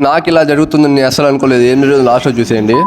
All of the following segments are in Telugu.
నాకు ఇలా జరుగుతుందని నేను అసలు అనుకోలేదు. ఏం జరుగుతుంది లాస్ట్లో చూసేయండి.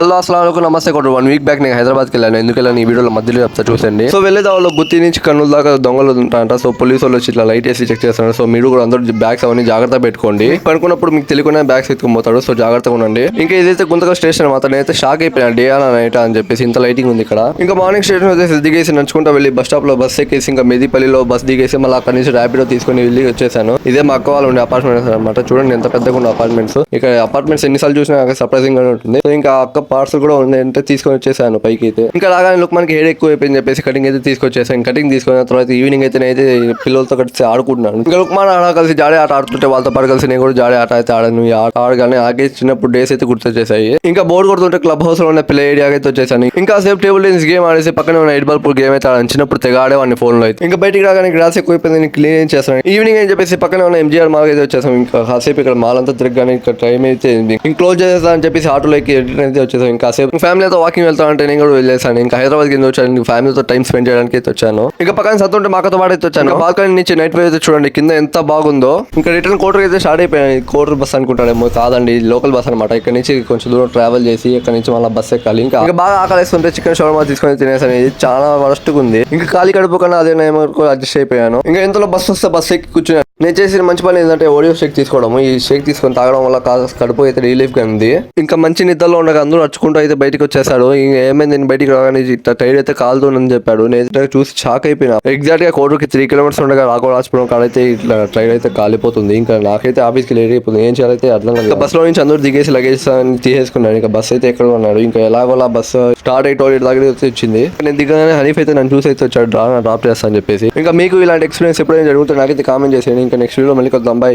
హలో అస్సలాముఅలైకుం, నమస్తే. 1 వీక్ బ్యాక్ నేను హైదరాబాద్కి వెళ్ళాను. ఎందుకు వెళ్ళాను ఈ వీడియోలో మధ్యలో చెప్తా చూసండి. సో వెళ్ళే దానిలో గుత్తి నుంచి కన్నుల దాకా దొంగలు ఉంటారంట. సో పోలీసు వాళ్ళు వచ్చి ఇట్లా లైట్ వేసి చెక్ చేస్తారు. సో మీరు కూడా అందరూ బ్యాగ్స్ అవన్నీ జాగ్రత్త పెట్టుకోండి. పడుకున్నప్పుడు మీకు తెలియకుండా బ్యాగ్స్ ఎత్తుకుపోతాడు. సో జాగ్రత్తగా ఉండండి. ఇంకా ఏదైతే గుంతకల్ స్టేషన్ మాత్రం నేనైతే షాక్ అయిపోయాను. డే అలా నైట్ అని చెప్పేసి ఇంత లైటింగ్ ఉంది ఇక్కడ. ఇంకా మార్నింగ్ స్టేషన్ వచ్చేసి దిగేసి నడుచుకుంటా వెళ్ళి బస్ స్టాప్ లో బస్ ఎక్కేసి ఇంకా మెదిపల్లిలో బస్ దిగేసి మళ్ళీ అక్కడ నుంచి ర్యాపిడో తీసుకొని వెళ్ళి వచ్చేసాను. ఇదే మా అక్క వాళ్ళు ఉండే అపార్ట్మెంట్స్ అనమాట. చూడండి ఎంత పెద్దగా ఉన్న అపార్ట్మెంట్స్. ఇక్కడ అపార్ట్మెంట్స్ ఎన్నిసార్లు చూసినా సర్ప్రైజింగ్ గానే ఉంటుంది. సో ఇంకా అక్క పార్సల్ కూడా ఉంది అంటే తీసుకొని వచ్చేసాను పైకి అయితే. ఇంకా రాగానే లుక్మాన్కి హెడ్ ఎక్కువ అయిపోయింది చెప్పేసి కటింగ్ అయితే తీసుకొచ్చేసాను. కటింగ్ తీసుకున్న తర్వాత ఈవినింగ్ అయితే నేనైతే పిల్లలతో కలిసి ఆడుకుంటున్నాను. ఇంకా లుక్మాన్ ఆడ కలిసి జాడే ఆట ఆడుతుంటే వాళ్ళతో పాటు కలిసి నేను కూడా జాడే ఆట అయితే ఆడాను. ఆడగానే ఆగే చిన్నప్పుడు డేస్ అయితే గుర్తొచ్చేసాయి. ఇంకా బోర్డు కొడుతుంటే క్లబ్ హౌస్ లో ఉన్న ప్లే ఏరియా అయితే వచ్చేసాను. ఇంకా సేఫ్ టేబుల్ టెన్నిస్ గేమ్ ఆడేసి పక్కన ఉన్న 8 బాల్ గేమ్ అయితే ఆడాను. చిన్నప్పుడు తెగ ఆడేవాడిని ఫోన్ లో అయితే. ఇంకా బయటికి రాగానే గ్రాస్ ఎక్కువ అయిపోయింది, క్లీన్ చేస్తాను. ఈవినింగ్ అని చెప్పేసి పక్కన ఉన్న ఎంజీఆర్ మాల్ అయితే వచ్చేసాం. ఇంకా కాసేపు ఇక్కడ మాల్ అంతా తిరగగానే ఇక్కడ టైం అయితే క్లోజ్ చేస్తా అని చెప్పేసి ఆటోలోకి అయితే వచ్చేసాం. ఇంకా సేపు ఫ్యామిలీతో వాకింగ్ వెళ్తా అంటే నేను కూడా వెళ్ళేసాను. ఇంకా హైదరాబాద్ కింద వచ్చాను. ఫ్యామిలీతో టైం స్పెండ్ చేయడానికి అయితే వచ్చాను. ఇంకా పక్కన సత్తుంటే మాకతో పాటు అయితే వచ్చాను. బాల్కనీ నుంచి నైట్ వ్యూ అయితే చూడండి కింద ఎంత బాగుందో. ఇంకా రిటర్న్ కోటర్ అయితే స్టార్ట్ అయిపోయాను. కోటర్ బస్ అనుకుంటాడేమో, కాదండి లోకల్ బస్ అనమాట. ఇక్కడ నుంచి కొంచెం దూరం ట్రావెల్ చేసి ఇక్కడ నుంచి మళ్ళీ బస్ ఎక్కాలి. ఇంకా బాగా ఆకలిస్తుంటే చికెన్ షవర్మా తీసుకొని తినేసాను. ఇది చాలా వరస్ట్ గా ఉంది. ఇంకా ఖాళీ కడుపు కన్నా అదే నేను అడ్జస్ట్ అయిపోయాను. ఇంకా ఇంతలో బస్ వస్తే బస్ ఎక్కి కూర్చున్నాను. నేను చేసిన మంచి పని ఏంటంటే ఓడియో షేక్ తీసుకోవడం. ఈ షేక్ తీసుకొని తాగడం వల్ల కడుపు అయితే రిలీఫ్ గా ఉంది. ఇంకా మంచి నిద్రలో ఉండగా అందరూ నడుచుకుంటూ అయితే బయటకు వచ్చేసాడు. ఇంకా ఏమైంది నేను బయటికి రాగానే టైర్ అయితే కాలుతుందని చెప్పాడు. నేను చూసి షాక్ అయిపోయినా. ఎగ్జాక్ట్ గా కోటర్కి 3 కిలోమీటర్స్ ఉండగా రాఘవరాజపురం కాడైతే ఇట్లా ట్రైన్ అయితే కాలిపోతుంది. ఇంకా నాకైతే ఆఫీస్కి లేట్ అయిపోతుంది. ఏం చేయాలైతే అర్థం కాదు. బస్ లో నుంచి అందరూ దిగేసి లగేజ్ తీసేసుకున్నాడు. ఇంకా బస్ అయితే ఎక్కడ ఉన్నాడు. ఇంకా ఎలాగోలా బస్ స్టార్ట్ అయ్యి టోయిలెట్ దగ్గర అయితే వచ్చింది. నేను దిగగానే హనీఫ్ అయితే నన్ను చూసి అయితే వచ్చాడు డ్రాప్ చేస్తా అని చెప్పేసి. ఇంకా మీకు ఇలాంటి ఎక్స్పీరియన్స్ ఎప్పుడైనా జరుగుతుంది నాకైతే కామెంట్ చేసేయండి. ఇంకా నెక్స్ట్ వీడియో మళ్ళీ కొద్దాం. బాయ్.